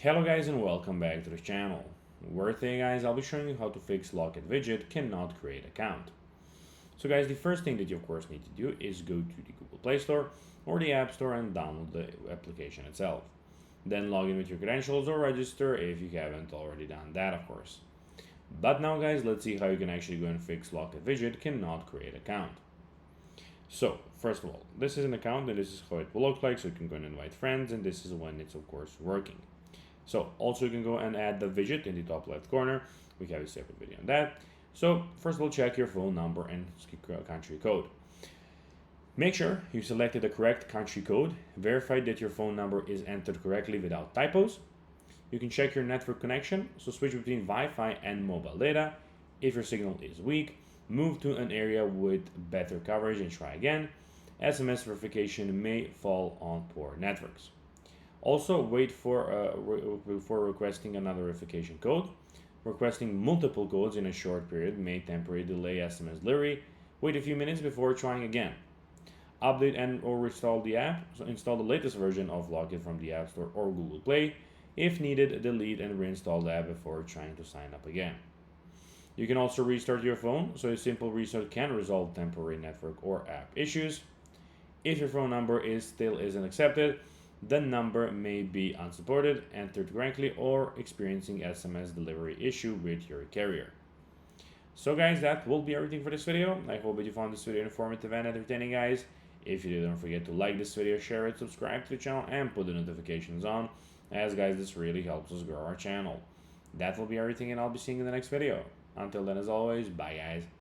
Hello guys and welcome back to the channel, where today guys I'll be showing you how to fix Locket Widget cannot create account. So guys, the first thing that you of course need to do is go to the Google Play Store or the App Store and download the application itself. Then log in with your credentials or register if you haven't already done that of course. But now guys, let's see how you can actually go and fix Locket Widget cannot create account. So first of all, this is an account and this is how it will look like, so you can go and invite friends, and this is when it's of course working. So also you can go and add the widget in the top left corner. We have a separate video on that. So first of all, check your phone number and country code. Make sure you selected the correct country code. Verify that your phone number is entered correctly without typos. You can check your network connection, so switch between Wi-Fi and mobile data. If your signal is weak, move to an area with better coverage and try again. SMS verification may fall on poor networks. Also, wait before requesting another verification code. Requesting multiple codes in a short period may temporarily delay SMS delivery. Wait a few minutes before trying again. Update and or restore the app. So install the latest version of Locket from the App Store or Google Play. If needed, delete and reinstall the app before trying to sign up again. You can also restart your phone, so a simple restart can resolve temporary network or app issues. If your phone number still isn't accepted, the number may be unsupported, entered correctly, or experiencing SMS delivery issue with your carrier. So guys, that will be everything for this video. I hope that you found this video informative and entertaining, guys. If you did, don't forget to like this video, share it, subscribe to the channel, and put the notifications on, as guys, this really helps us grow our channel. That will be everything, and I'll be seeing you in the next video. Until then, as always, bye guys.